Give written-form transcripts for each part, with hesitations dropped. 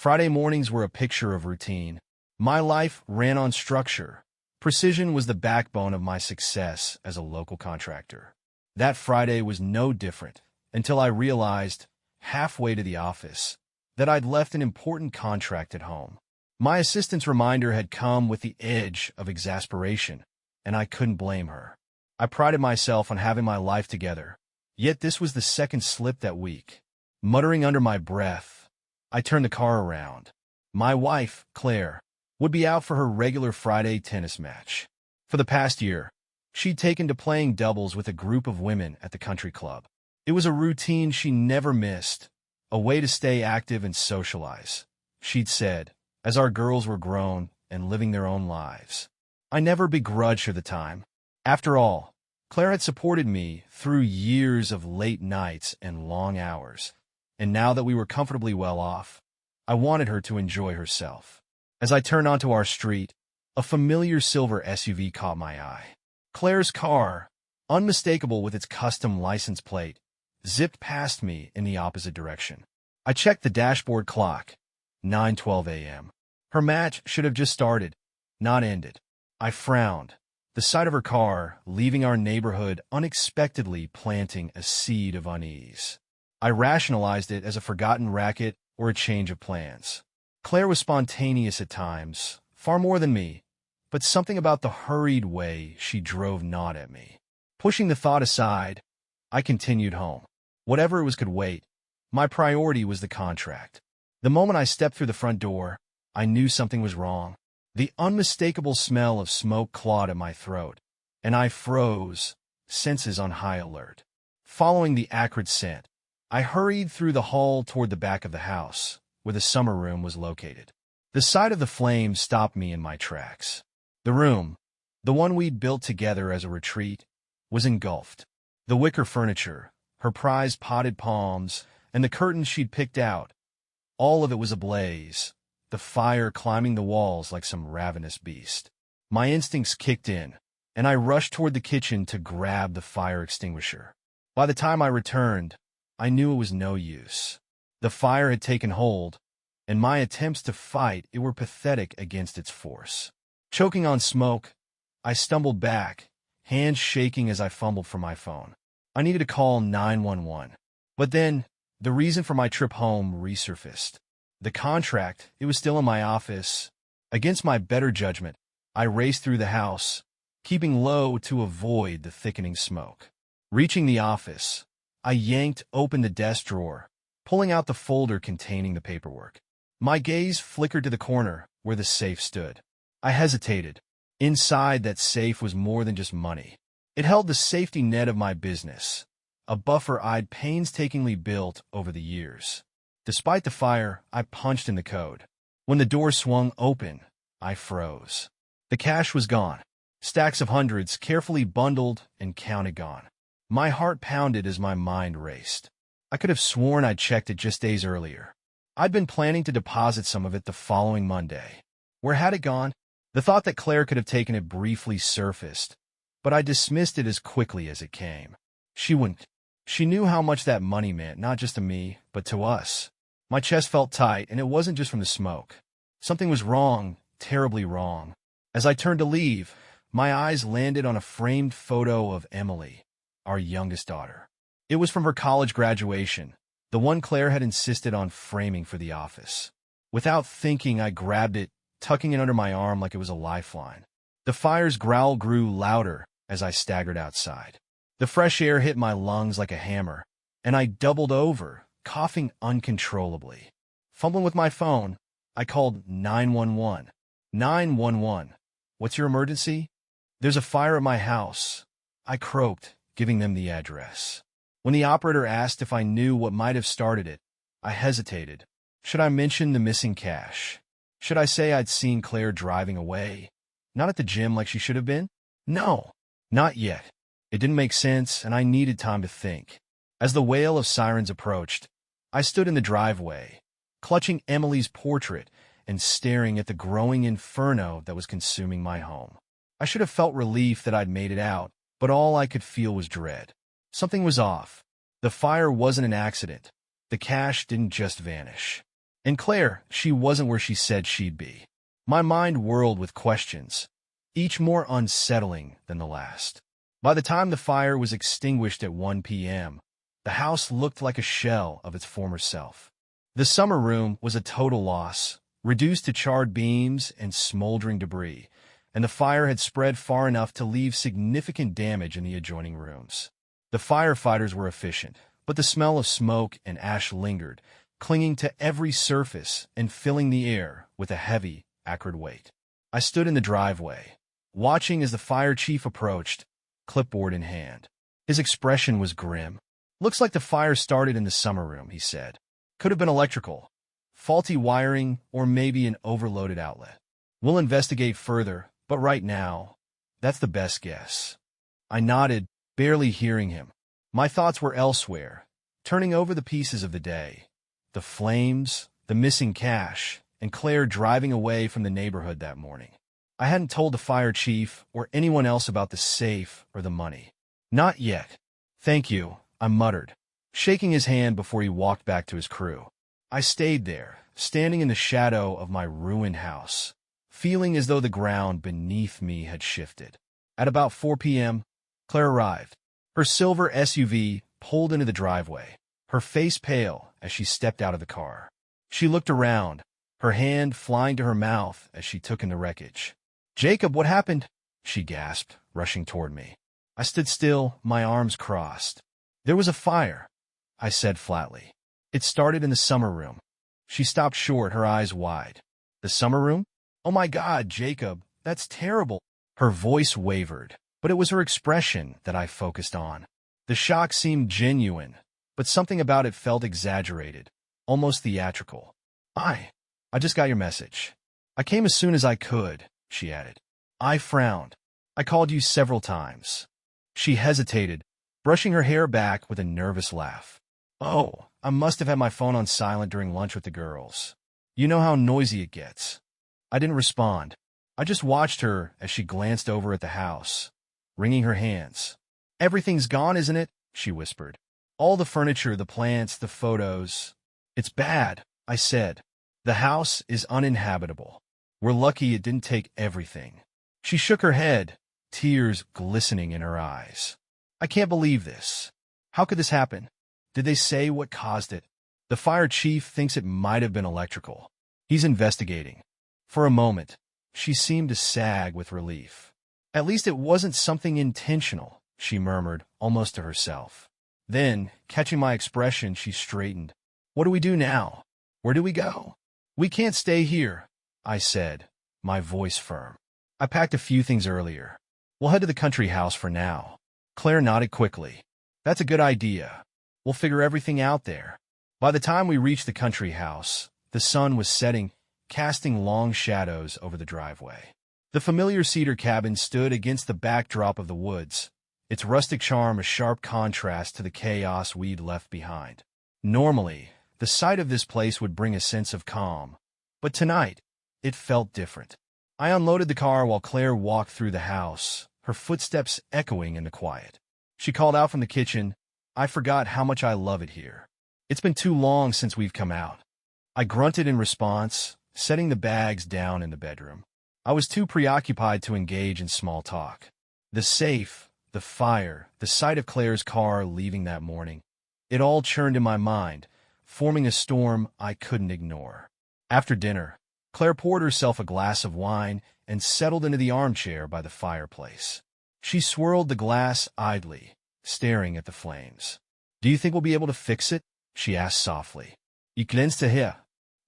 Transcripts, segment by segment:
Friday mornings were a picture of routine. My life ran on structure. Precision was the backbone of my success as a local contractor. That Friday was no different until I realized, halfway to the office, that I'd left an important contract at home. My assistant's reminder had come with the edge of exasperation, and I couldn't blame her. I prided myself on having my life together, yet this was the second slip that week. Muttering under my breath, I turned the car around. My wife, Claire, would be out for her regular Friday tennis match. For the past year, she'd taken to playing doubles with a group of women at the country club. It was a routine she never missed, a way to stay active and socialize, she'd said, as our girls were grown and living their own lives. I never begrudged her the time. After all, Claire had supported me through years of late nights and long hours, and now that we were comfortably well off, I wanted her to enjoy herself. As I turned onto our street, a familiar silver SUV caught my eye. Claire's car, unmistakable with its custom license plate, zipped past me in the opposite direction. I checked the dashboard clock. 9:12 a.m. Her match should have just started, not ended. I frowned. The sight of her car leaving our neighborhood unexpectedly planting a seed of unease. I rationalized it as a forgotten racket or a change of plans. Claire was spontaneous at times, far more than me, but something about the hurried way she drove gnawed at me. Pushing the thought aside, I continued home. Whatever it was could wait. My priority was the contract. The moment I stepped through the front door, I knew something was wrong. The unmistakable smell of smoke clawed at my throat, and I froze, senses on high alert. Following the acrid scent, I hurried through the hall toward the back of the house, where the summer room was located. The sight of the flames stopped me in my tracks. The room, the one we'd built together as a retreat, was engulfed. The wicker furniture, her prized potted palms, and the curtains she'd picked out, all of it was ablaze, the fire climbing the walls like some ravenous beast. My instincts kicked in, and I rushed toward the kitchen to grab the fire extinguisher. By the time I returned, I knew it was no use. The fire had taken hold, and my attempts to fight it were pathetic against its force. Choking on smoke, I stumbled back, hands shaking as I fumbled for my phone. I needed to call 911. But then, the reason for my trip home resurfaced. The contract, it was still in my office. Against my better judgment, I raced through the house, keeping low to avoid the thickening smoke. Reaching the office, I yanked open the desk drawer, pulling out the folder containing the paperwork. My gaze flickered to the corner where the safe stood. I hesitated. Inside that safe was more than just money. It held the safety net of my business, a buffer I'd painstakingly built over the years. Despite the fire, I punched in the code. When the door swung open, I froze. The cash was gone. Stacks of hundreds carefully bundled and counted gone. My heart pounded as my mind raced. I could have sworn I'd checked it just days earlier. I'd been planning to deposit some of it the following Monday. Where had it gone? The thought that Claire could have taken it briefly surfaced, but I dismissed it as quickly as it came. She wouldn't. She knew how much that money meant, not just to me, but to us. My chest felt tight, and it wasn't just from the smoke. Something was wrong, terribly wrong. As I turned to leave, my eyes landed on a framed photo of Emily, our youngest daughter. It was from her college graduation, the one Claire had insisted on framing for the office. Without thinking, I grabbed it, tucking it under my arm like it was a lifeline. The fire's growl grew louder as I staggered outside. The fresh air hit my lungs like a hammer, and I doubled over, coughing uncontrollably. Fumbling with my phone, I called 911. 911. What's your emergency? There's a fire at my house. I croaked, giving them the address. When the operator asked if I knew what might have started it, I hesitated. Should I mention the missing cash? Should I say I'd seen Claire driving away? Not at the gym like she should have been? No, not yet. It didn't make sense, and I needed time to think. As the wail of sirens approached, I stood in the driveway, clutching Emily's portrait and staring at the growing inferno that was consuming my home. I should have felt relief that I'd made it out, but all I could feel was dread. Something was off. The fire wasn't an accident. The cash didn't just vanish. And Claire, she wasn't where she said she'd be. My mind whirled with questions, each more unsettling than the last. By the time the fire was extinguished at 1 p.m., the house looked like a shell of its former self. The summer room was a total loss, reduced to charred beams and smoldering debris, and the fire had spread far enough to leave significant damage in the adjoining rooms. The firefighters were efficient, but the smell of smoke and ash lingered, clinging to every surface and filling the air with a heavy, acrid weight. I stood in the driveway, watching as the fire chief approached, clipboard in hand. His expression was grim. "Looks like the fire started in the summer room," he said. "Could have been electrical, faulty wiring, or maybe an overloaded outlet. We'll investigate further, but right now, that's the best guess." I nodded, barely hearing him. My thoughts were elsewhere, turning over the pieces of the day. The flames, the missing cash, and Claire driving away from the neighborhood that morning. I hadn't told the fire chief or anyone else about the safe or the money. "Not yet." "Thank you," I muttered, shaking his hand before he walked back to his crew. I stayed there, standing in the shadow of my ruined house, feeling as though the ground beneath me had shifted. At about 4 p.m., Claire arrived. Her silver SUV pulled into the driveway, her face pale as she stepped out of the car. She looked around, her hand flying to her mouth as she took in the wreckage. "Jacob, what happened?" she gasped, rushing toward me. I stood still, my arms crossed. "There was a fire," I said flatly. "It started in the summer room." She stopped short, her eyes wide. "The summer room? Oh my God, Jacob, that's terrible." Her voice wavered, but it was her expression that I focused on. The shock seemed genuine, but something about it felt exaggerated, almost theatrical. I just got your message. I came as soon as I could," she added. I frowned. "I called you several times." She hesitated, brushing her hair back with a nervous laugh. "Oh, I must have had my phone on silent during lunch with the girls. You know how noisy it gets." I didn't respond. I just watched her as she glanced over at the house, wringing her hands. "Everything's gone, isn't it?" she whispered. "All the furniture, the plants, the photos." "It's bad," I said. "The house is uninhabitable. We're lucky it didn't take everything." She shook her head, tears glistening in her eyes. "I can't believe this. How could this happen? Did they say what caused it?" "The fire chief thinks it might have been electrical. He's investigating." For a moment, she seemed to sag with relief. "At least it wasn't something intentional," she murmured, almost to herself. Then, catching my expression, she straightened. "What do we do now? Where do we go?" "We can't stay here," I said, my voice firm. "I packed a few things earlier. We'll head to the country house for now." Claire nodded quickly. "That's a good idea. We'll figure everything out there." By the time we reached the country house, the sun was setting, casting long shadows over the driveway. The familiar cedar cabin stood against the backdrop of the woods, its rustic charm a sharp contrast to the chaos we'd left behind. Normally, the sight of this place would bring a sense of calm, but tonight, it felt different. I unloaded the car while Claire walked through the house, her footsteps echoing in the quiet. She called out from the kitchen, "I forgot how much I love it here. It's been too long since we've come out." I grunted in response, setting the bags down in the bedroom. I was too preoccupied to engage in small talk. The safe, the fire, the sight of Claire's car leaving that morning, it all churned in my mind, forming a storm I couldn't ignore. After dinner, Claire poured herself a glass of wine and settled into the armchair by the fireplace. She swirled the glass idly, staring at the flames. "Do you think we'll be able to fix it?" she asked softly. "You glance to here.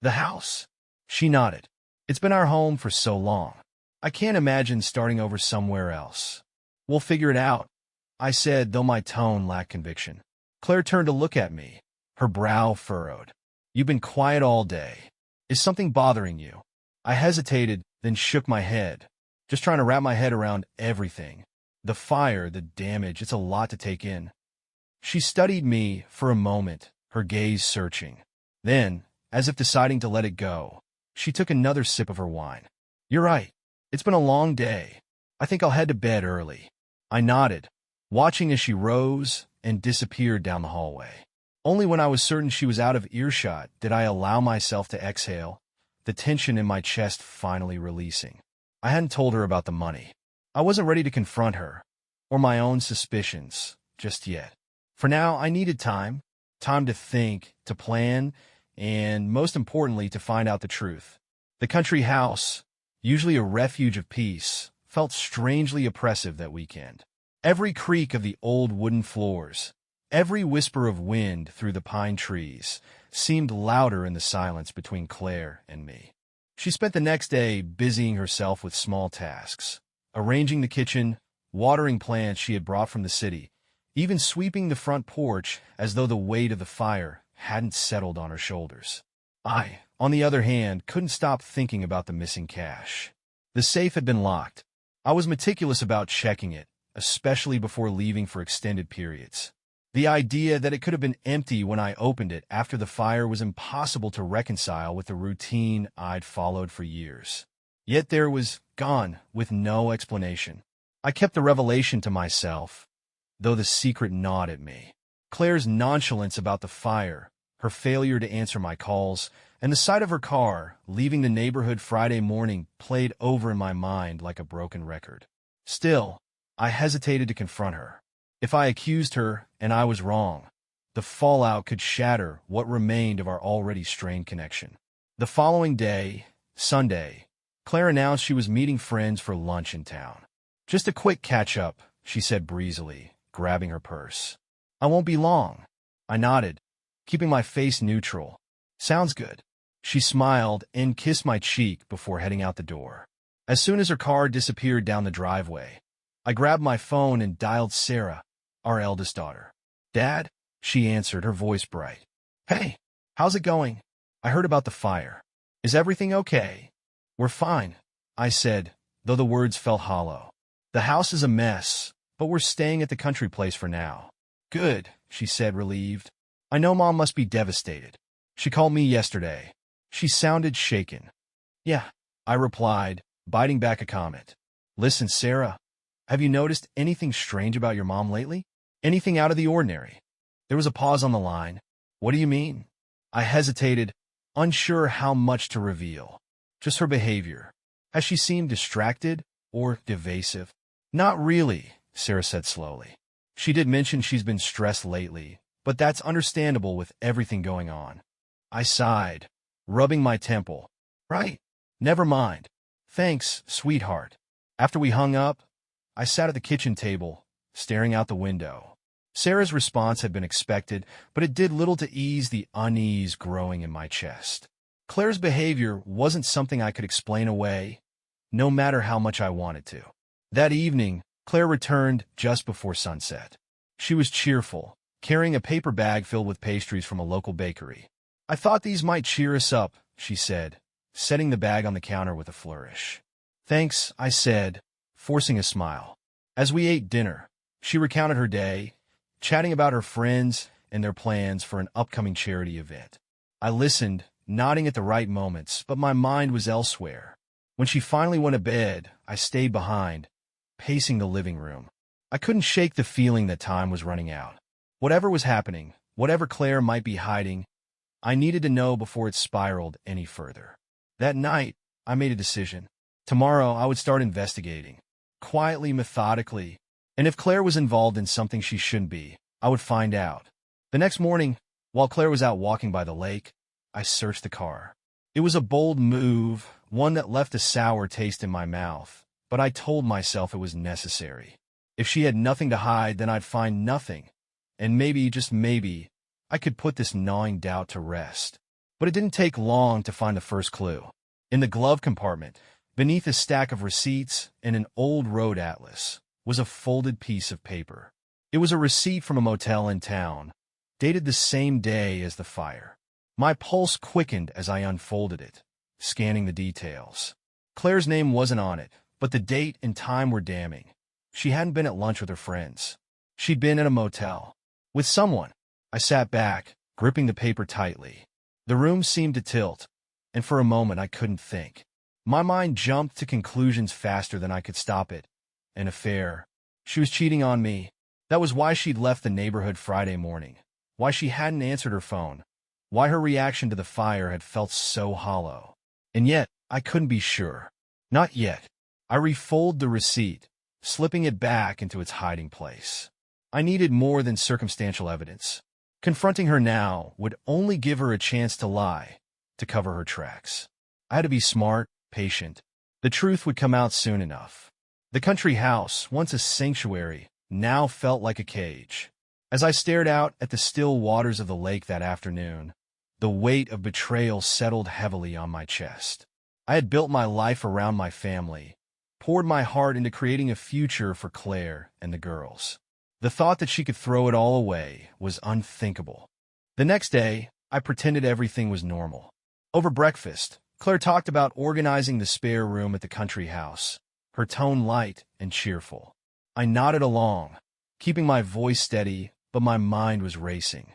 The house." She nodded. "It's been our home for so long. I can't imagine starting over somewhere else." "We'll figure it out," I said, though my tone lacked conviction. Claire turned to look at me, her brow furrowed. "You've been quiet all day. Is something bothering you?" I hesitated, then shook my head, just trying to wrap my head around everything. The fire, the damage, it's a lot to take in. She studied me for a moment, her gaze searching. Then, as if deciding to let it go, she took another sip of her wine. "You're right. It's been a long day. I think I'll head to bed early." I nodded, watching as she rose and disappeared down the hallway. Only when I was certain she was out of earshot did I allow myself to exhale, the tension in my chest finally releasing. I hadn't told her about the money. I wasn't ready to confront her, or my own suspicions, just yet. For now, I needed time to think, to plan, and most importantly, to find out the truth. The country house, usually a refuge of peace, felt strangely oppressive that weekend. Every creak of the old wooden floors, every whisper of wind through the pine trees, seemed louder in the silence between Claire and me. She spent the next day busying herself with small tasks, arranging the kitchen, watering plants she had brought from the city, even sweeping the front porch as though the weight of the fire hadn't settled on her shoulders. I, on the other hand, couldn't stop thinking about the missing cash. The safe had been locked. I was meticulous about checking it, especially before leaving for extended periods. The idea that it could have been empty when I opened it after the fire was impossible to reconcile with the routine I'd followed for years. Yet there was gone with no explanation. I kept the revelation to myself, though the secret gnawed at me. Claire's nonchalance about the fire, her failure to answer my calls, and the sight of her car leaving the neighborhood Friday morning played over in my mind like a broken record. Still, I hesitated to confront her. If I accused her and I was wrong, the fallout could shatter what remained of our already strained connection. The following day, Sunday, Claire announced she was meeting friends for lunch in town. "Just a quick catch-up," she said breezily, grabbing her purse. "I won't be long." I nodded, keeping my face neutral. "Sounds good." She smiled and kissed my cheek before heading out the door. As soon as her car disappeared down the driveway, I grabbed my phone and dialed Sarah, our eldest daughter. "Dad?" she answered, her voice bright. "Hey, how's it going? I heard about the fire. Is everything okay?" "We're fine," I said, though the words felt hollow. "The house is a mess, but we're staying at the country place for now." "Good," she said, relieved. "I know Mom must be devastated. She called me yesterday." She sounded shaken. "Yeah," I replied, biting back a comment. "Listen, Sarah, have you noticed anything strange about your mom lately? Anything out of the ordinary?" There was a pause on the line. "What do you mean?" I hesitated, unsure how much to reveal. "Just her behavior. Has she seemed distracted or evasive?" "Not really," Sarah said slowly. "She did mention she's been stressed lately, but that's understandable with everything going on." I sighed, rubbing my temple. "Right. Never mind. Thanks, sweetheart." After we hung up, I sat at the kitchen table, staring out the window. Sarah's response had been expected, but it did little to ease the unease growing in my chest. Claire's behavior wasn't something I could explain away, no matter how much I wanted to. That evening, Claire returned just before sunset. She was cheerful, carrying a paper bag filled with pastries from a local bakery. "I thought these might cheer us up," she said, setting the bag on the counter with a flourish. "Thanks," I said, forcing a smile. As we ate dinner, she recounted her day, chatting about her friends and their plans for an upcoming charity event. I listened, nodding at the right moments, but my mind was elsewhere. When she finally went to bed, I stayed behind, pacing the living room. I couldn't shake the feeling that time was running out. Whatever was happening, whatever Claire might be hiding, I needed to know before it spiraled any further. That night, I made a decision. Tomorrow, I would start investigating, quietly, methodically, and if Claire was involved in something she shouldn't be, I would find out. The next morning, while Claire was out walking by the lake, I searched the car. It was a bold move, one that left a sour taste in my mouth, but I told myself it was necessary. If she had nothing to hide, then I'd find nothing, and maybe, just maybe, I could put this gnawing doubt to rest. But it didn't take long to find the first clue. In the glove compartment, beneath a stack of receipts and an old road atlas, was a folded piece of paper. It was a receipt from a motel in town, dated the same day as the fire. My pulse quickened as I unfolded it, scanning the details. Claire's name wasn't on it, but the date and time were damning. She hadn't been at lunch with her friends. She'd been at a motel. With someone. I sat back, gripping the paper tightly. The room seemed to tilt, and for a moment I couldn't think. My mind jumped to conclusions faster than I could stop it. An affair. She was cheating on me. That was why she'd left the neighborhood Friday morning. why she hadn't answered her phone, why her reaction to the fire had felt so hollow. And yet, I couldn't be sure. Not yet. I refolded the receipt, slipping it back into its hiding place. I needed more than circumstantial evidence. Confronting her now would only give her a chance to lie, to cover her tracks. I had to be smart, patient. The truth would come out soon enough. The country house, once a sanctuary, now felt like a cage. As I stared out at the still waters of the lake that afternoon, the weight of betrayal settled heavily on my chest. I had built my life around my family, poured my heart into creating a future for Claire and the girls. The thought that she could throw it all away was unthinkable. The next day, I pretended everything was normal. Over breakfast, Claire talked about organizing the spare room at the country house, her tone light and cheerful. I nodded along, keeping my voice steady, but my mind was racing.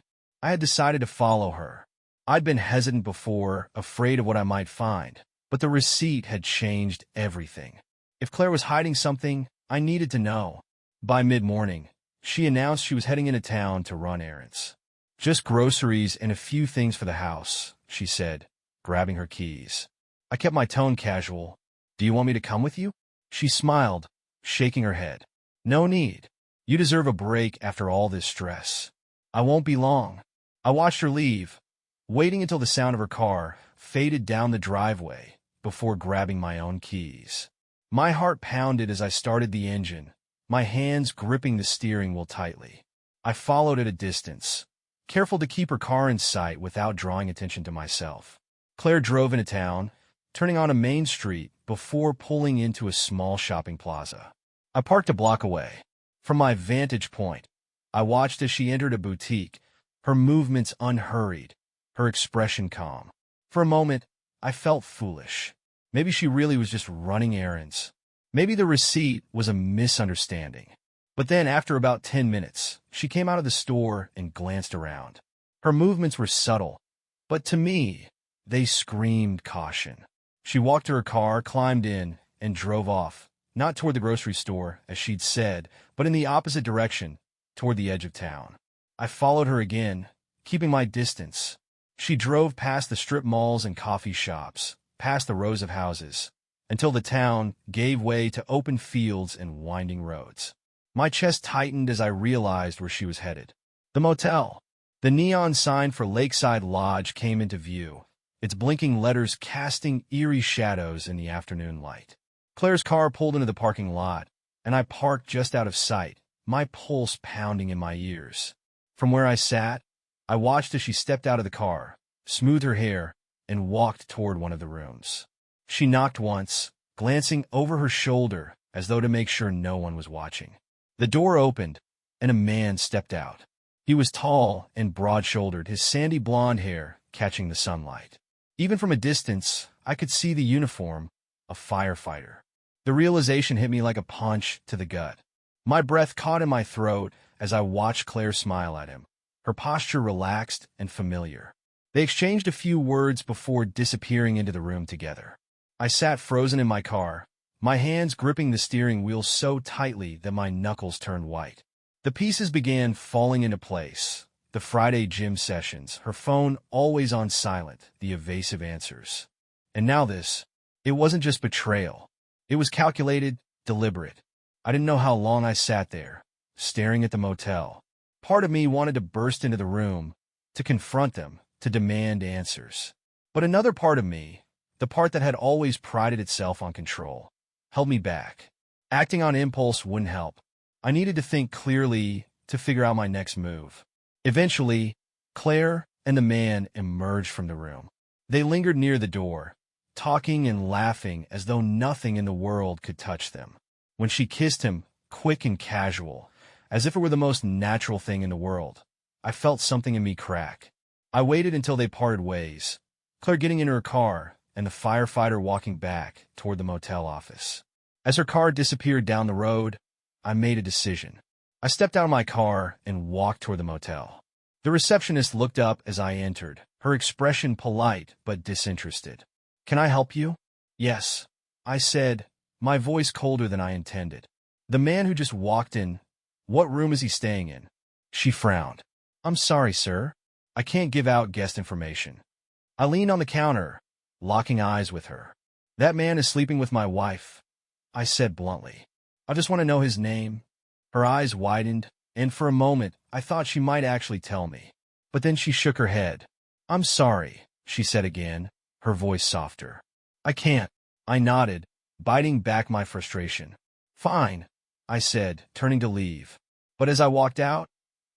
I had decided to follow her. I'd been hesitant before, afraid of what I might find, but the receipt had changed everything. If Claire was hiding something, I needed to know. By mid-morning, she announced she was heading into town to run errands. "Just groceries and a few things for the house," she said, grabbing her keys. I kept my tone casual. "Do you want me to come with you?" She smiled, shaking her head. "No need. You deserve a break after all this stress." "I won't be long." I watched her leave, waiting until the sound of her car faded down the driveway before grabbing my own keys. My heart pounded as I started the engine, my hands gripping the steering wheel tightly. I followed at a distance, careful to keep her car in sight without drawing attention to myself. Claire drove into town, turning on a main street before pulling into a small shopping plaza. I parked a block away. From my vantage point, I watched as she entered a boutique, her movements unhurried, her expression calm. For a moment, I felt foolish. Maybe she really was just running errands. Maybe the receipt was a misunderstanding. But then, after about 10 minutes, she came out of the store and glanced around. Her movements were subtle, but to me, they screamed caution. She walked to her car, climbed in, and drove off, not toward the grocery store, as she'd said, but in the opposite direction, toward the edge of town. I followed her again, keeping my distance. She drove past the strip malls and coffee shops, past the rows of houses, until the town gave way to open fields and winding roads. My chest tightened as I realized where she was headed. The motel. The neon sign for Lakeside Lodge came into view, its blinking letters casting eerie shadows in the afternoon light. Claire's car pulled into the parking lot, and I parked just out of sight, my pulse pounding in my ears. From where I sat, I watched as she stepped out of the car, smoothed her hair, and walked toward one of the rooms. She knocked once, glancing over her shoulder as though to make sure no one was watching. The door opened, and a man stepped out. He was tall and broad-shouldered, his sandy blonde hair catching the sunlight. Even from a distance, I could see the uniform, a firefighter. The realization hit me like a punch to the gut. My breath caught in my throat as I watched Claire smile at him, her posture relaxed and familiar. They exchanged a few words before disappearing into the room together. I sat frozen in my car, my hands gripping the steering wheel so tightly that my knuckles turned white. The pieces began falling into place. The Friday gym sessions, her phone always on silent, the evasive answers. And now this. It wasn't just betrayal. It was calculated, deliberate. I didn't know how long I sat there, staring at the motel. Part of me wanted to burst into the room, to confront them, to demand answers. But another part of me, the part that had always prided itself on control, held me back. Acting on impulse wouldn't help. I needed to think clearly to figure out my next move. Eventually, Claire and the man emerged from the room. They lingered near the door, talking and laughing as though nothing in the world could touch them. When she kissed him, quick and casual, as if it were the most natural thing in the world, I felt something in me crack. I waited until they parted ways, Claire getting into her car and the firefighter walking back toward the motel office. As her car disappeared down the road, I made a decision. I stepped out of my car and walked toward the motel. The receptionist looked up as I entered, her expression polite but disinterested. "Can I help you?" "Yes," I said, my voice colder than I intended. "The man who just walked in, what room is he staying in?" She frowned. I'm sorry, sir. I can't give out guest information. I leaned on the counter, locking eyes with her. That man is sleeping with my wife, I said bluntly. I just want to know his name. Her eyes widened, and for a moment I thought she might actually tell me. But then she shook her head. I'm sorry, she said again, her voice softer. I can't. I nodded, biting back my frustration. Fine, I said, turning to leave. But as I walked out,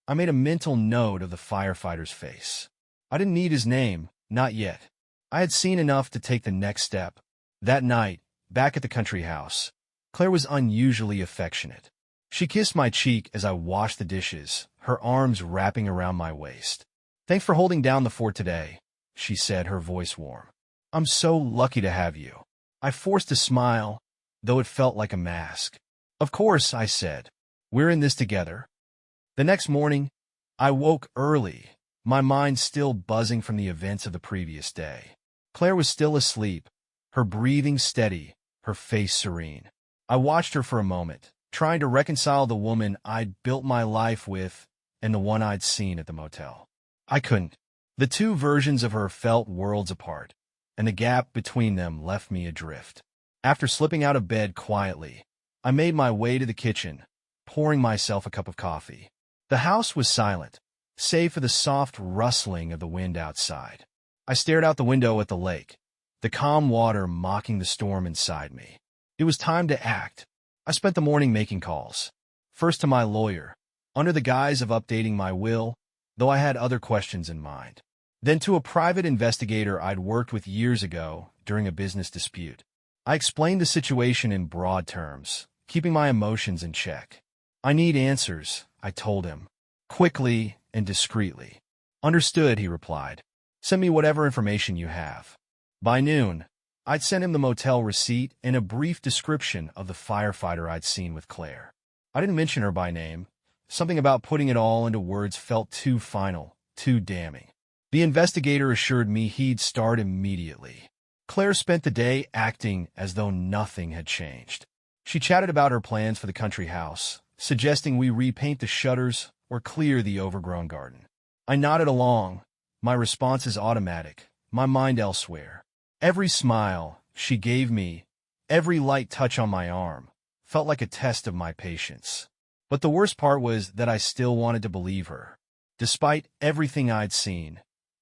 I made a mental note of the firefighter's face. I didn't need his name, not yet. I had seen enough to take the next step. That night, back at the country house, Claire was unusually affectionate. She kissed my cheek as I washed the dishes, her arms wrapping around my waist. Thanks for holding down the fort today, she said, her voice warm. I'm so lucky to have you. I forced a smile, though it felt like a mask. Of course, I said. We're in this together. The next morning, I woke early, my mind still buzzing from the events of the previous day. Claire was still asleep, her breathing steady, her face serene. I watched her for a moment, trying to reconcile the woman I'd built my life with and the one I'd seen at the motel. I couldn't. The two versions of her felt worlds apart, and the gap between them left me adrift. After slipping out of bed quietly, I made my way to the kitchen, pouring myself a cup of coffee. The house was silent, save for the soft rustling of the wind outside. I stared out the window at the lake, the calm water mocking the storm inside me. It was time to act. I spent the morning making calls. First to my lawyer, under the guise of updating my will, though I had other questions in mind. Then to a private investigator I'd worked with years ago during a business dispute. I explained the situation in broad terms, keeping my emotions in check. I need answers, I told him, quickly and discreetly. Understood, he replied. Send me whatever information you have. By noon, I'd sent him the motel receipt and a brief description of the firefighter I'd seen with Claire. I didn't mention her by name. Something about putting it all into words felt too final, too damning. The investigator assured me he'd start immediately. Claire spent the day acting as though nothing had changed. She chatted about her plans for the country house, suggesting we repaint the shutters or clear the overgrown garden. I nodded along, my responses automatic, my mind elsewhere. Every smile she gave me, every light touch on my arm, felt like a test of my patience. But the worst part was that I still wanted to believe her. Despite everything I'd seen,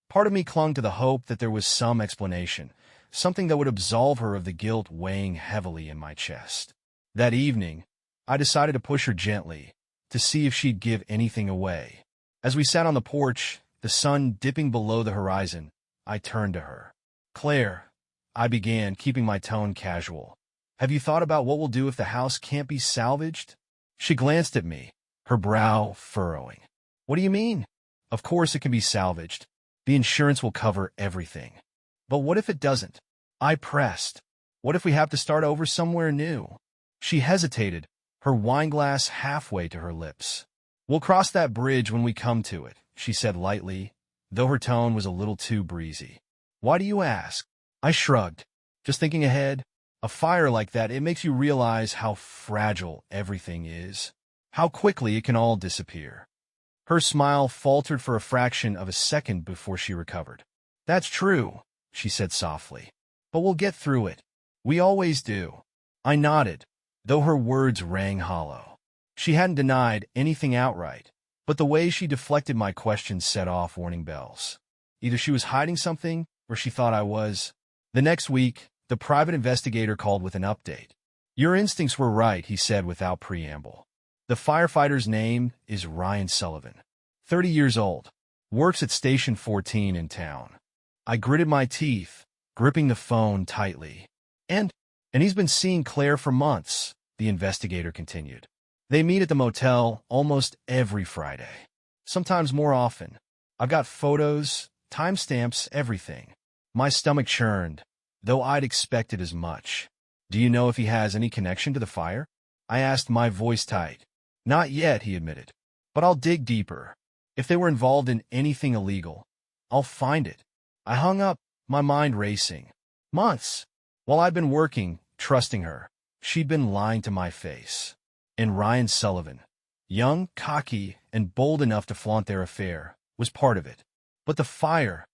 part of me clung to the hope that there was some explanation, something that would absolve her of the guilt weighing heavily in my chest. That evening, I decided to push her gently, to see if she'd give anything away. As we sat on the porch, the sun dipping below the horizon, I turned to her. Claire, I began, keeping my tone casual. Have you thought about what we'll do if the house can't be salvaged? She glanced at me, her brow furrowing. What do you mean? Of course it can be salvaged. The insurance will cover everything. But what if it doesn't? I pressed. What if we have to start over somewhere new? She hesitated, her wineglass halfway to her lips. We'll cross that bridge when we come to it, she said lightly, though her tone was a little too breezy. Why do you ask? I shrugged. Just thinking ahead, a fire like that, it makes you realize how fragile everything is, how quickly it can all disappear. Her smile faltered for a fraction of a second before she recovered. That's true, she said softly. But we'll get through it. We always do. I nodded, though her words rang hollow. She hadn't denied anything outright, but the way she deflected my questions set off warning bells. Either she was hiding something, or she thought I was. The next week, the private investigator called with an update. Your instincts were right, he said without preamble. The firefighter's name is Ryan Sullivan. 30 years old. Works at Station 14 in town. I gritted my teeth, gripping the phone tightly. And he's been seeing Claire for months, the investigator continued. They meet at the motel almost every Friday. Sometimes more often. I've got photos, timestamps, everything. My stomach churned, though I'd expected as much. Do you know if he has any connection to the fire? I asked, my voice tight. Not yet, he admitted. But I'll dig deeper. If they were involved in anything illegal, I'll find it. I hung up, my mind racing. Months. While I'd been working, trusting her, she'd been lying to my face. And Ryan Sullivan. young, cocky, and bold enough to flaunt their affair, was part of it. But the fire,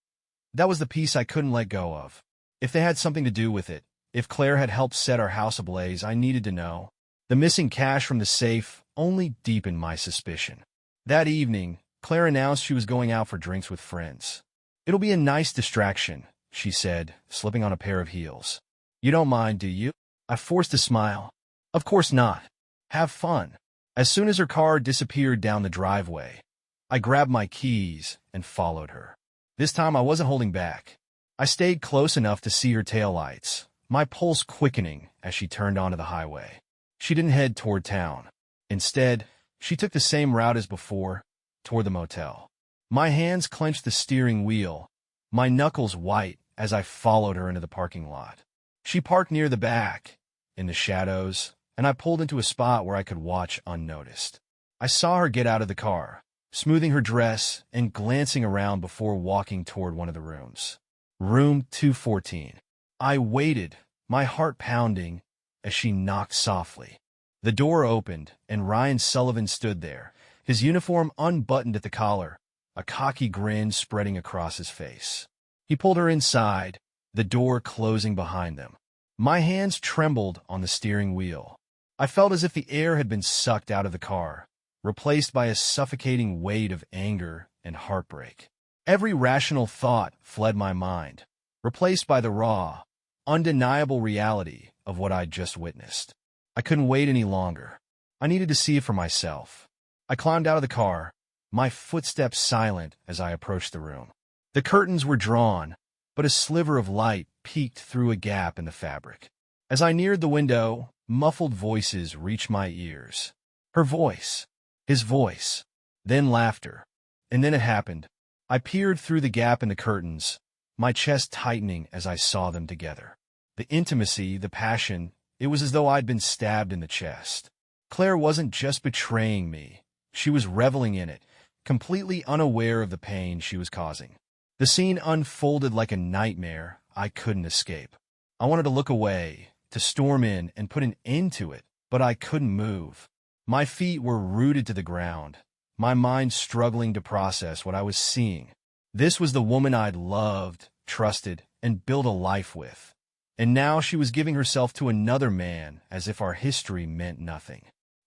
that was the piece I couldn't let go of. If they had something to do with it, if Claire had helped set our house ablaze, I needed to know. The missing cash from the safe only deepened my suspicion. That evening, Claire announced she was going out for drinks with friends. "It'll be a nice distraction," she said, slipping on a pair of heels. "You don't mind, do you?" I forced a smile. "Of course not. Have fun." As soon as her car disappeared down the driveway, I grabbed my keys and followed her. This time I wasn't holding back. I stayed close enough to see her taillights, my pulse quickening as she turned onto the highway. She didn't head toward town. Instead, she took the same route as before, toward the motel. My hands clenched the steering wheel, my knuckles white as I followed her into the parking lot. She parked near the back, in the shadows, and I pulled into a spot where I could watch unnoticed. I saw her get out of the car, smoothing her dress and glancing around before walking toward one of the rooms. Room 214. I waited, my heart pounding, as she knocked softly. The door opened, and Ryan Sullivan stood there, his uniform unbuttoned at the collar, a cocky grin spreading across his face. He pulled her inside, the door closing behind them. My hands trembled on the steering wheel. I felt as if the air had been sucked out of the car, replaced by a suffocating weight of anger and heartbreak. Every rational thought fled my mind, replaced by the raw, undeniable reality of what I'd just witnessed. I couldn't wait any longer. I needed to see it for myself. I climbed out of the car, my footsteps silent as I approached the room. The curtains were drawn, but a sliver of light peeked through a gap in the fabric. As I neared the window, muffled voices reached my ears. Her voice, his voice, then laughter. And then it happened. I peered through the gap in the curtains, my chest tightening as I saw them together. The intimacy, the passion, it was as though I'd been stabbed in the chest. Claire wasn't just betraying me. She was reveling in it, completely unaware of the pain she was causing. The scene unfolded like a nightmare I couldn't escape. I wanted to look away, to storm in and put an end to it, but I couldn't move. My feet were rooted to the ground, my mind struggling to process what I was seeing. This was the woman I'd loved, trusted, and built a life with. And now she was giving herself to another man as if our history meant nothing.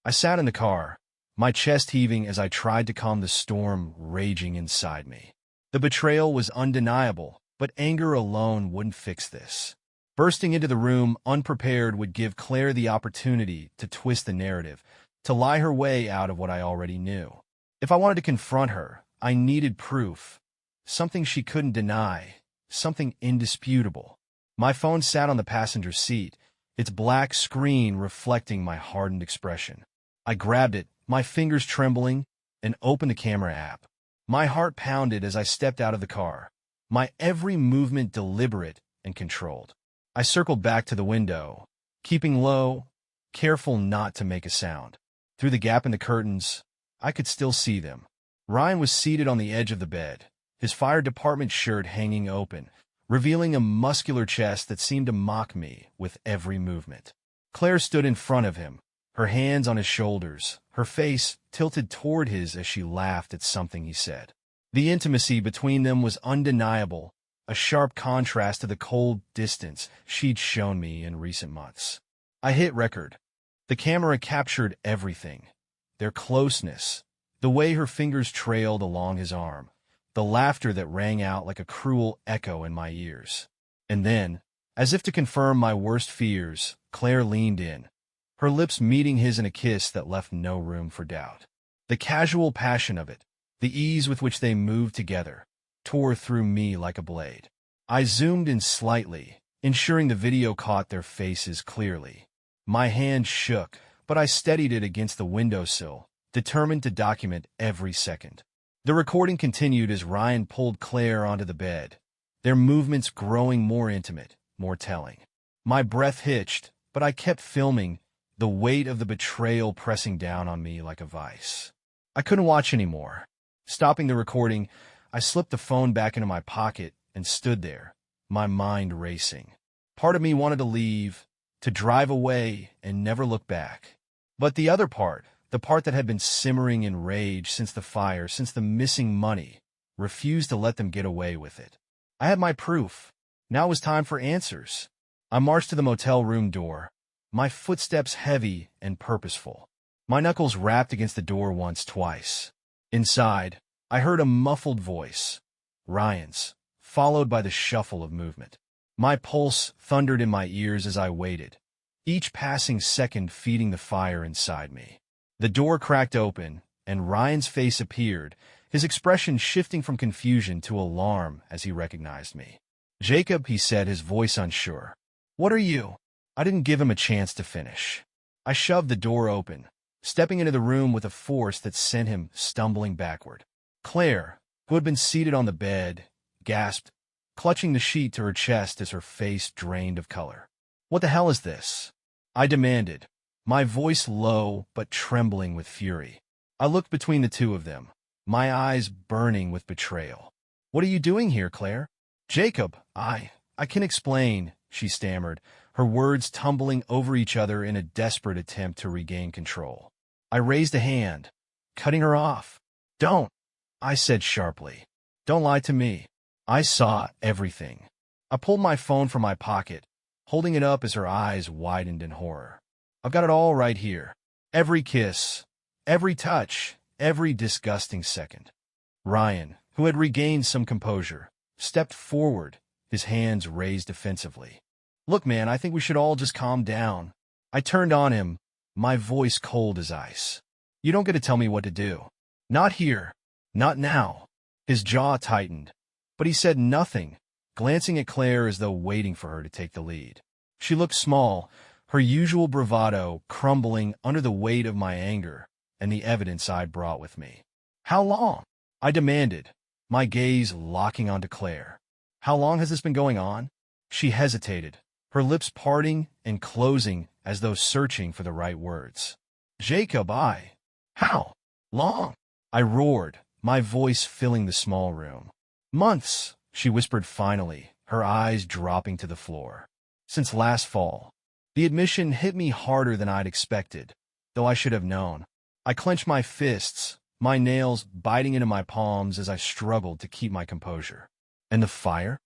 I sat in the car, my chest heaving as I tried to calm the storm raging inside me. The betrayal was undeniable, but anger alone wouldn't fix this. Bursting into the room unprepared would give Claire the opportunity to twist the narrative, to lie her way out of what I already knew. If I wanted to confront her, I needed proof, something she couldn't deny, something indisputable. My phone sat on the passenger seat, its black screen reflecting my hardened expression. I grabbed it, my fingers trembling, and opened the camera app. My heart pounded as I stepped out of the car, my every movement deliberate and controlled. I circled back to the window, keeping low, careful not to make a sound. Through the gap in the curtains, I could still see them. Ryan was seated on the edge of the bed, his fire department shirt hanging open, revealing a muscular chest that seemed to mock me with every movement. Claire stood in front of him, her hands on his shoulders, her face tilted toward his as she laughed at something he said. The intimacy between them was undeniable, a sharp contrast to the cold distance she'd shown me in recent months. I hit record. The camera captured everything. Their closeness, the way her fingers trailed along his arm, the laughter that rang out like a cruel echo in my ears. And then, as if to confirm my worst fears, Claire leaned in, her lips meeting his in a kiss that left no room for doubt. The casual passion of it, the ease with which they moved together, tore through me like a blade. I zoomed in slightly, ensuring the video caught their faces clearly. My hand shook, but I steadied it against the windowsill, determined to document every second. The recording continued as Ryan pulled Claire onto the bed, their movements growing more intimate, more telling. My breath hitched, but I kept filming, the weight of the betrayal pressing down on me like a vice. I couldn't watch anymore. Stopping the recording, I slipped the phone back into my pocket and stood there, my mind racing. Part of me wanted to leave, to drive away and never look back. But the other part, the part that had been simmering in rage since the fire, since the missing money, refused to let them get away with it. I had my proof. Now it was time for answers. I marched to the motel room door, my footsteps heavy and purposeful. My knuckles rapped against the door once, twice. Inside, I heard a muffled voice, Ryan's, followed by the shuffle of movement. My pulse thundered in my ears as I waited, each passing second feeding the fire inside me. The door cracked open, and Ryan's face appeared, his expression shifting from confusion to alarm as he recognized me. "Jacob," he said, his voice unsure. "What are you?" I didn't give him a chance to finish. I shoved the door open, stepping into the room with a force that sent him stumbling backward. Claire, who had been seated on the bed, gasped, clutching the sheet to her chest as her face drained of color. "What the hell is this?" I demanded, my voice low but trembling with fury. I looked between the two of them, my eyes burning with betrayal. "What are you doing here, Claire?" "Jacob, I can explain," she stammered, her words tumbling over each other in a desperate attempt to regain control. I raised a hand, cutting her off. "Don't," I said sharply. "Don't lie to me. I saw everything." I pulled my phone from my pocket, holding it up as her eyes widened in horror. "I've got it all right here. Every kiss, every touch, every disgusting second." Ryan, who had regained some composure, stepped forward, his hands raised defensively. "Look, man, I think we should all just calm down." I turned on him, my voice cold as ice. "You don't get to tell me what to do. Not here. Not now." His jaw tightened, but he said nothing, glancing at Claire as though waiting for her to take the lead. She looked small, her usual bravado crumbling under the weight of my anger and the evidence I'd brought with me. "How long?" I demanded, my gaze locking onto Claire. "How long has this been going on?" She hesitated, her lips parting and closing as though searching for the right words. "Jacob, how long?" I roared, my voice filling the small room. "Months," she whispered finally, her eyes dropping to the floor. "Since last fall." The admission hit me harder than I'd expected, though I should have known. I clenched my fists, my nails biting into my palms as I struggled to keep my composure. "And the fire?"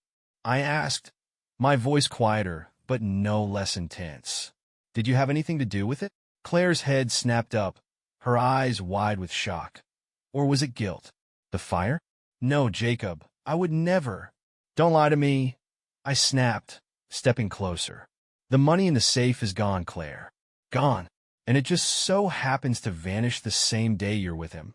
I asked, my voice quieter, but no less intense. "Did you have anything to do with it?" Claire's head snapped up, her eyes wide with shock. "Or was it guilt?" "The fire?" "No, Jacob, I would never." "Don't lie to me," I snapped, stepping closer. "The money in the safe is gone, Claire. Gone. And it just so happens to vanish the same day you're with him."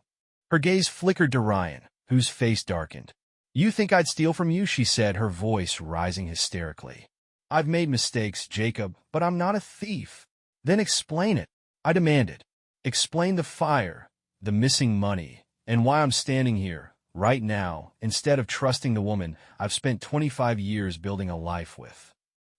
Her gaze flickered to Ryan, whose face darkened. "You think I'd steal from you?" she said, her voice rising hysterically. "I've made mistakes, Jacob, but I'm not a thief." "Then explain it," I demanded. "Explain the fire, the missing money, and why I'm standing here, right now, instead of trusting the woman I've spent 25 years building a life with."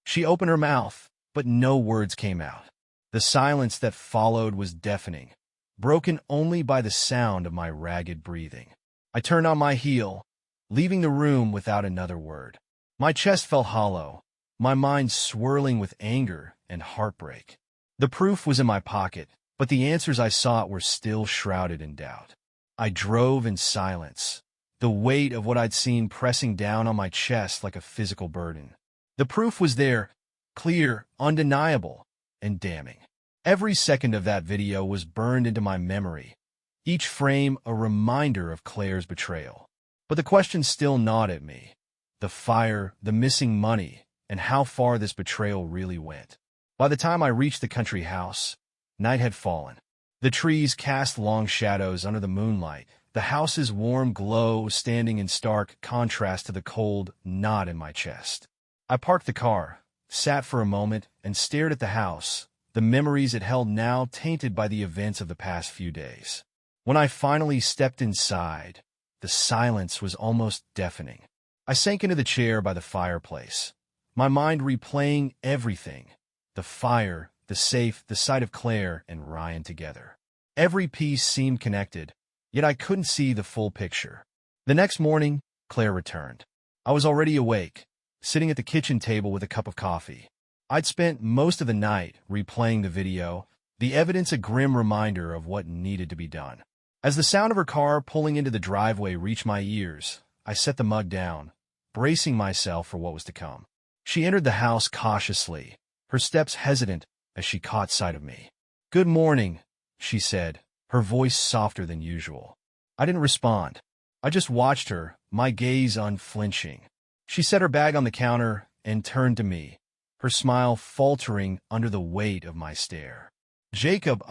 She opened her mouth, but no words came out. The silence that followed was deafening, broken only by the sound of my ragged breathing. I turned on my heel, leaving the room without another word. My chest felt hollow, my mind swirling with anger and heartbreak. The proof was in my pocket, but the answers I sought were still shrouded in doubt. I drove in silence, the weight of what I'd seen pressing down on my chest like a physical burden. The proof was there, clear, undeniable, and damning. Every second of that video was burned into my memory, each frame a reminder of Claire's betrayal. But the question still gnawed at me. The fire, the missing money, and how far this betrayal really went. By the time I reached the country house, night had fallen. The trees cast long shadows under the moonlight, the house's warm glow standing in stark contrast to the cold knot in my chest. I parked the car, sat for a moment, and stared at the house, the memories it held now tainted by the events of the past few days. When I finally stepped inside, the silence was almost deafening. I sank into the chair by the fireplace, my mind replaying everything: the fire, the safe, the sight of Claire and Ryan together. Every piece seemed connected, yet I couldn't see the full picture. The next morning, Claire returned. I was already awake, sitting at the kitchen table with a cup of coffee. I'd spent most of the night replaying the video, the evidence a grim reminder of what needed to be done. As the sound of her car pulling into the driveway reached my ears, I set the mug down, bracing myself for what was to come. She entered the house cautiously, her steps hesitant as she caught sight of me. "Good morning," she said, her voice softer than usual. I didn't respond. I just watched her, my gaze unflinching. She set her bag on the counter and turned to me, her smile faltering under the weight of my stare. "Jacob,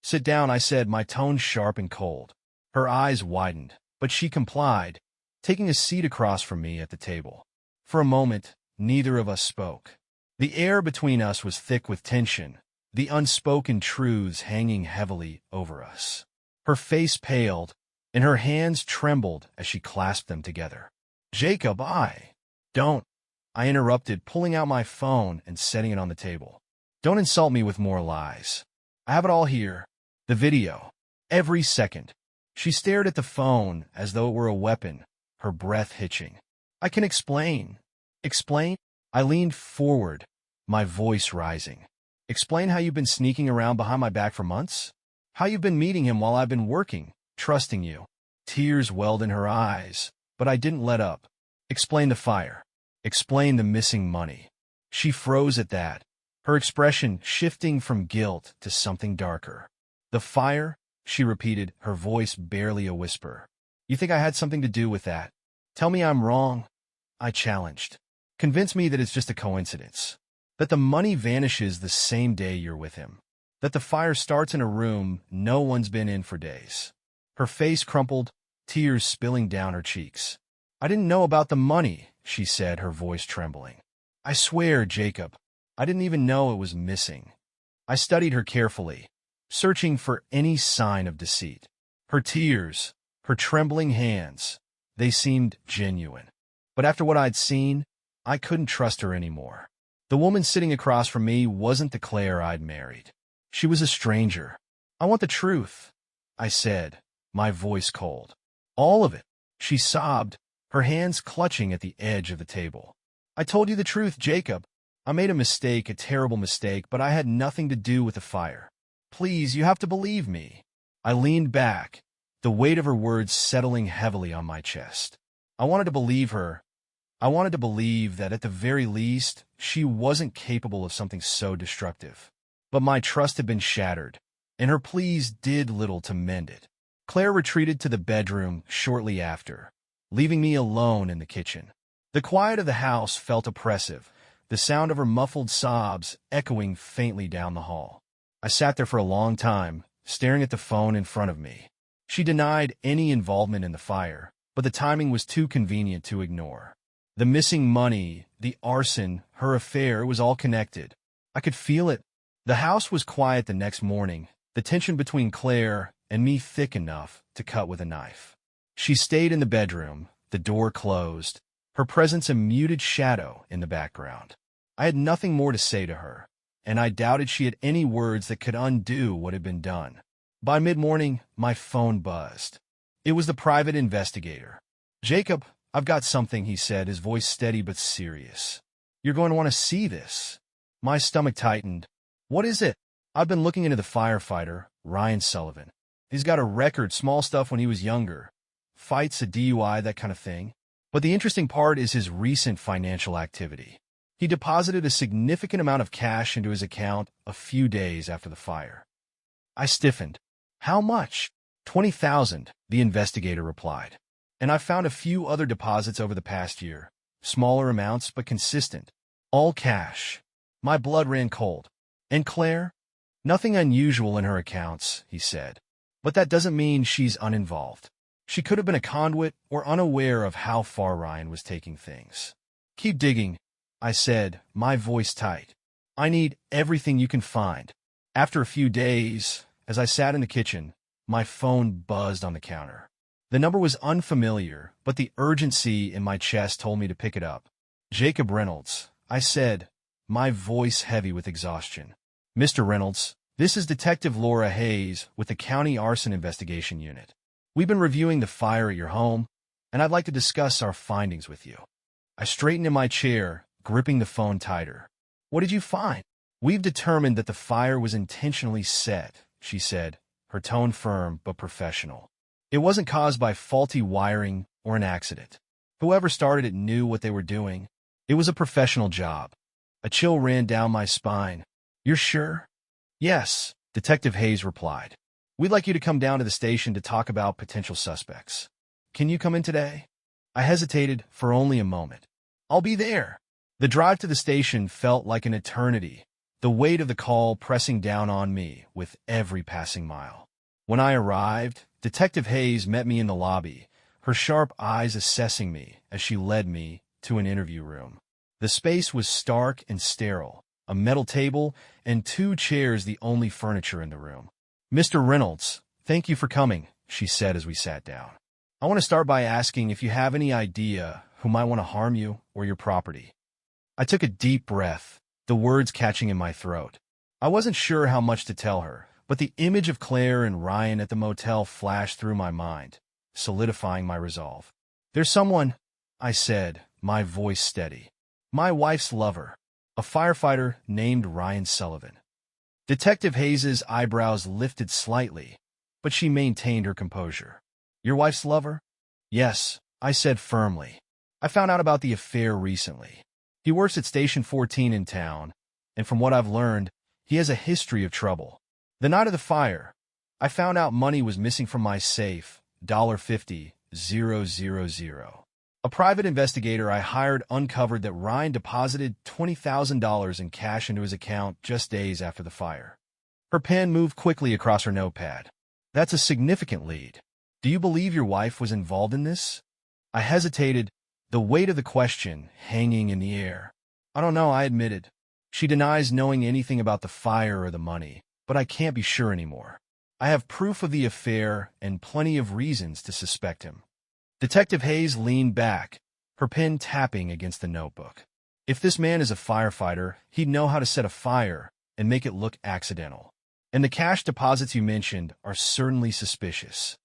Sit down," I said, my tone sharp and cold. Her eyes widened, but she complied, taking a seat across from me at the table. For a moment, neither of us spoke. The air between us was thick with tension, the unspoken truths hanging heavily over us. Her face paled, and her hands trembled as she clasped them together. "Jacob, Don't," I interrupted, pulling out my phone and setting it on the table. "Don't insult me with more lies. I have it all here. The video. Every second." She stared at the phone as though it were a weapon, her breath hitching. "I can explain." "Explain?" I leaned forward, my voice rising. "Explain how you've been sneaking around behind my back for months? How you've been meeting him while I've been working, trusting you." Tears welled in her eyes, but I didn't let up. "Explain the fire. Explain the missing money." She froze at that, her expression shifting from guilt to something darker. "The fire?" she repeated, her voice barely a whisper. "You think I had something to do with that? Tell me I'm wrong," I challenged. "Convince me that it's just a coincidence. That the money vanishes the same day you're with him. That the fire starts in a room no one's been in for days." Her face crumpled, tears spilling down her cheeks. "I didn't know about the money," she said, her voice trembling. "I swear, Jacob, I didn't even know it was missing." I studied her carefully, searching for any sign of deceit. Her tears, her trembling hands, they seemed genuine. But after what I'd seen, I couldn't trust her anymore. The woman sitting across from me wasn't the Claire I'd married. She was a stranger. "I want the truth," I said, my voice cold. "All of it," she sobbed, her hands clutching at the edge of the table. "I told you the truth, Jacob. I made a mistake, a terrible mistake, but I had nothing to do with the fire. Please, you have to believe me." I leaned back, the weight of her words settling heavily on my chest. I wanted to believe her. I wanted to believe that at the very least, she wasn't capable of something so destructive. But my trust had been shattered, and her pleas did little to mend it. Claire retreated to the bedroom shortly after, leaving me alone in the kitchen. The quiet of the house felt oppressive, the sound of her muffled sobs echoing faintly down the hall. I sat there for a long time, staring at the phone in front of me. She denied any involvement in the fire, but the timing was too convenient to ignore. The missing money, the arson, her affair, was all connected. I could feel it. The house was quiet the next morning, the tension between Claire and me thick enough to cut with a knife. She stayed in the bedroom, the door closed, her presence a muted shadow in the background. I had nothing more to say to her, and I doubted she had any words that could undo what had been done. By mid-morning, my phone buzzed. It was the private investigator. "Jacob, I've got something," he said, his voice steady but serious. "You're going to want to see this." My stomach tightened. "What is it?" "I've been looking into the firefighter, Ryan Sullivan. He's got a record, small stuff when he was younger. Fights, a DUI, that kind of thing. But the interesting part is his recent financial activity. He deposited a significant amount of cash into his account a few days after the fire." I stiffened. "How much?" "20,000, the investigator replied. "And I found a few other deposits over the past year. Smaller amounts, but consistent. All cash." My blood ran cold. "And Claire?" "Nothing unusual in her accounts," he said. "But that doesn't mean she's uninvolved. She could have been a conduit or unaware of how far Ryan was taking things." "Keep digging," I said, my voice tight. "I need everything you can find." After a few days, as I sat in the kitchen, my phone buzzed on the counter. The number was unfamiliar, but the urgency in my chest told me to pick it up. "Jacob Reynolds," I said, my voice heavy with exhaustion. "Mr. Reynolds, this is Detective Laura Hayes with the County Arson Investigation Unit. We've been reviewing the fire at your home, and I'd like to discuss our findings with you." I straightened in my chair, gripping the phone tighter. "What did you find?" "We've determined that the fire was intentionally set," she said, her tone firm but professional. "It wasn't caused by faulty wiring or an accident. Whoever started it knew what they were doing. It was a professional job." A chill ran down my spine. "You're sure?" "Yes," Detective Hayes replied. "We'd like you to come down to the station to talk about potential suspects. Can you come in today?" I hesitated for only a moment. "I'll be there." The drive to the station felt like an eternity, the weight of the call pressing down on me with every passing mile. When I arrived, Detective Hayes met me in the lobby, her sharp eyes assessing me as she led me to an interview room. The space was stark and sterile, a metal table and 2 chairs the only furniture in the room. "Mr. Reynolds, thank you for coming," she said as we sat down. "I want to start by asking if you have any idea who might want to harm you or your property." I took a deep breath, the words catching in my throat. I wasn't sure how much to tell her, but the image of Claire and Ryan at the motel flashed through my mind, solidifying my resolve. "There's someone," I said, my voice steady. "My wife's lover, a firefighter named Ryan Sullivan." Detective Hayes's eyebrows lifted slightly, but she maintained her composure. "Your wife's lover?" "Yes," I said firmly. "I found out about the affair recently. He works at Station 14 in town, and from what I've learned, he has a history of trouble. The night of the fire, I found out money was missing from my safe, $50,000. A private investigator I hired uncovered that Ryan deposited $20,000 in cash into his account just days after the fire." Her pen moved quickly across her notepad. "That's a significant lead. Do you believe your wife was involved in this?" I hesitated, the weight of the question hanging in the air. "I don't know," I admitted. "She denies knowing anything about the fire or the money, but I can't be sure anymore. I have proof of the affair and plenty of reasons to suspect him." Detective Hayes leaned back, her pen tapping against the notebook. "If this man is a firefighter, he'd know how to set a fire and make it look accidental. And the cash deposits you mentioned are certainly suspicious."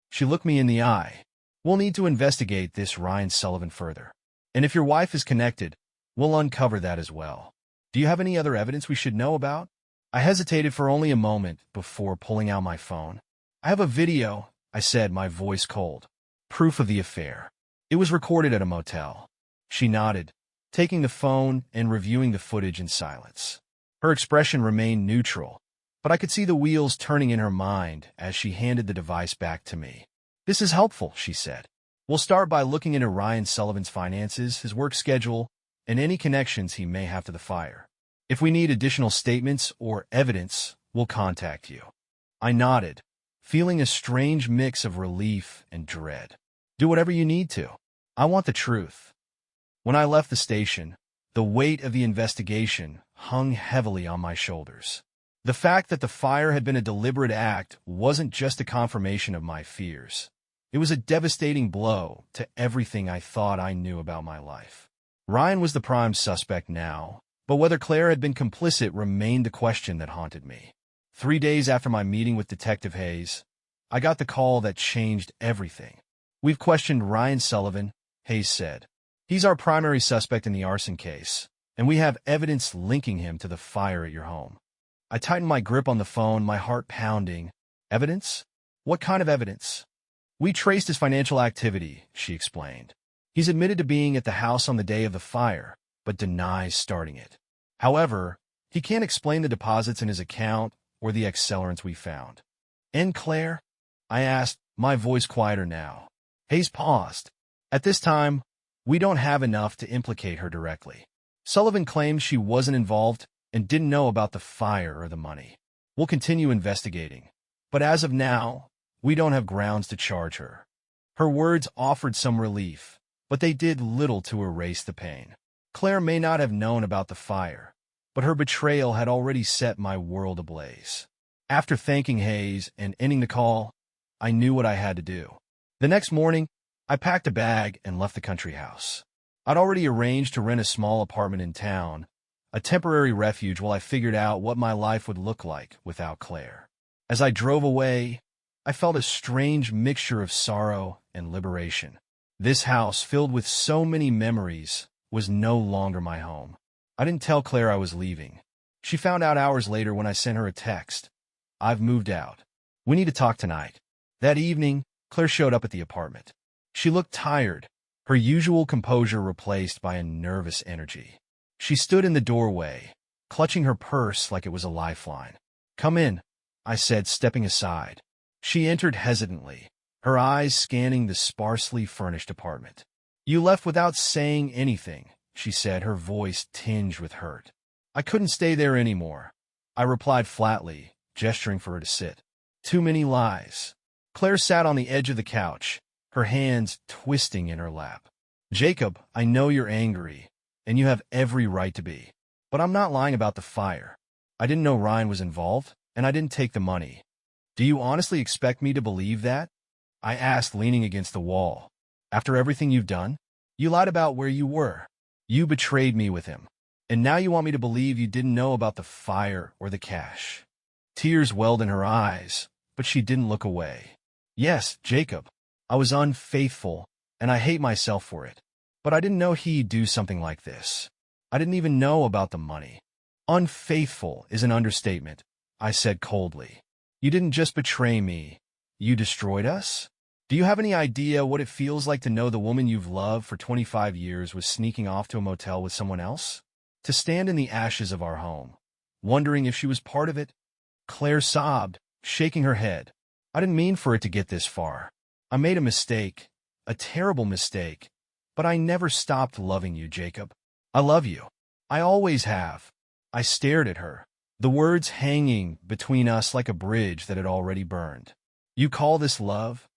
She looked me in the eye. "We'll need to investigate this Ryan Sullivan further. And if your wife is connected, we'll uncover that as well. Do you have any other evidence we should know about?" I hesitated for only a moment before pulling out my phone. "I have a video," I said, my voice cold. "Proof of the affair. It was recorded at a motel." She nodded, taking the phone and reviewing the footage in silence. Her expression remained neutral, but I could see the wheels turning in her mind as she handed the device back to me. "This is helpful," she said. "We'll start by looking into Ryan Sullivan's finances, his work schedule, and any connections he may have to the fire. If we need additional statements or evidence, we'll contact you." I nodded, feeling a strange mix of relief and dread. "Do whatever you need to. I want the truth." When I left the station, the weight of the investigation hung heavily on my shoulders. The fact that the fire had been a deliberate act wasn't just a confirmation of my fears. It was a devastating blow to everything I thought I knew about my life. Ryan was the prime suspect now, but whether Claire had been complicit remained the question that haunted me. 3 days after my meeting with Detective Hayes, I got the call that changed everything. "We've questioned Ryan Sullivan," Hayes said. "He's our primary suspect in the arson case, and we have evidence linking him to the fire at your home." I tightened my grip on the phone, my heart pounding. "Evidence? What kind of evidence?" "We traced his financial activity," she explained. "He's admitted to being at the house on the day of the fire, but denies starting it. However, he can't explain the deposits in his account or the accelerants we found." "And Claire?" I asked, my voice quieter now. Hayes paused. "At this time, we don't have enough to implicate her directly. Sullivan claims she wasn't involved and didn't know about the fire or the money. We'll continue investigating, but as of now, we don't have grounds to charge her." Her words offered some relief, but they did little to erase the pain. Claire may not have known about the fire, but her betrayal had already set my world ablaze. After thanking Hayes and ending the call, I knew what I had to do. The next morning, I packed a bag and left the country house. I'd already arranged to rent a small apartment in town, a temporary refuge while I figured out what my life would look like without Claire. As I drove away, I felt a strange mixture of sorrow and liberation. This house, filled with so many memories, was no longer my home. I didn't tell Claire I was leaving, She found out hours later when I sent her a text. I've moved out. We need to talk tonight. That evening, Claire showed up at the apartment. She looked tired, her usual composure replaced by a nervous energy. She stood in the doorway, clutching her purse like it was a lifeline. "Come in," I said, stepping aside. She entered hesitantly, her eyes scanning the sparsely furnished apartment. "You left without saying anything," she said, her voice tinged with hurt. "I couldn't stay there anymore," I replied flatly, gesturing for her to sit. "Too many lies." Claire sat on the edge of the couch, her hands twisting in her lap. "Jacob, I know you're angry, and you have every right to be. But I'm not lying about the fire. I didn't know Ryan was involved, and I didn't take the money. Do you honestly expect me to believe that?" I asked, leaning against the wall. "After everything you've done? You lied about where you were. You betrayed me with him. And now you want me to believe you didn't know about the fire or the cash." Tears welled in her eyes, but she didn't look away. "Yes, Jacob, I was unfaithful, and I hate myself for it. But I didn't know he'd do something like this. I didn't even know about the money." "Unfaithful is an understatement," I said coldly. "You didn't just betray me. You destroyed us? Do you have any idea what it feels like to know the woman you've loved for 25 years was sneaking off to a motel with someone else? To stand in the ashes of our home, wondering if she was part of it?" Claire sobbed, shaking her head. "I didn't mean for it to get this far. I made a mistake, a terrible mistake, but I never stopped loving you, Jacob. I love you. I always have." I stared at her, the words hanging between us like a bridge that had already burned. "You call this love?"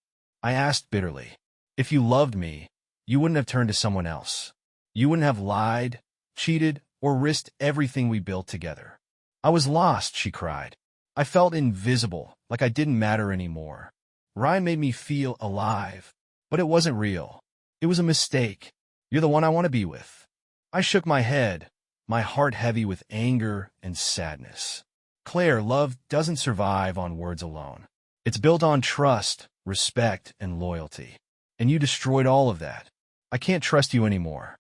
I asked bitterly. "If you loved me, you wouldn't have turned to someone else. You wouldn't have lied, cheated, or risked everything we built together." "I was lost," she cried. "I felt invisible, like I didn't matter anymore. Ryan made me feel alive, but it wasn't real. It was a mistake. You're the one I want to be with." I shook my head, my heart heavy with anger and sadness. "Claire, love doesn't survive on words alone. It's built on trust, respect, and loyalty. And you destroyed all of that. I can't trust you anymore."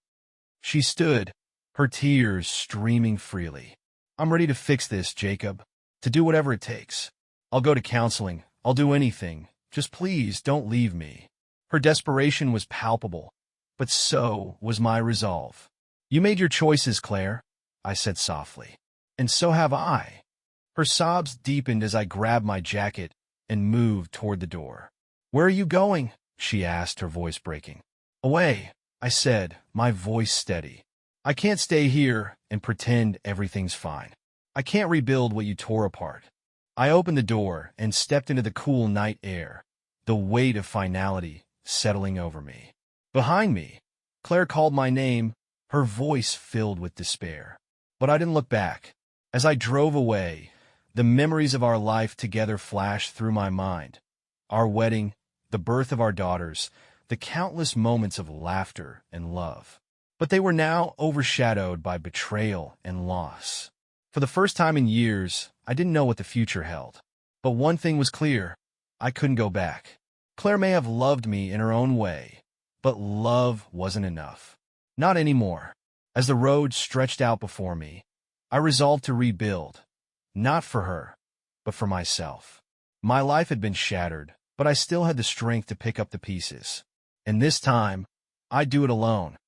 She stood, her tears streaming freely. "I'm ready to fix this, Jacob, to do whatever it takes. I'll go to counseling. I'll do anything. Just please don't leave me." Her desperation was palpable, but so was my resolve. "You made your choices, Claire," I said softly. "And so have I." Her sobs deepened as I grabbed my jacket and moved toward the door. "Where are you going?" she asked, her voice breaking. "Away," I said, my voice steady. "I can't stay here and pretend everything's fine. I can't rebuild what you tore apart." I opened the door and stepped into the cool night air, the weight of finality settling over me. Behind me, Claire called my name, her voice filled with despair. But I didn't look back. As I drove away, the memories of our life together flashed through my mind. Our wedding, the birth of our daughters, the countless moments of laughter and love. But they were now overshadowed by betrayal and loss. For the first time in years, I didn't know what the future held. But one thing was clear: I couldn't go back. Claire may have loved me in her own way, but love wasn't enough. Not anymore. As the road stretched out before me, I resolved to rebuild. Not for her, but for myself. My life had been shattered, but I still had the strength to pick up the pieces. And this time, I'd do it alone.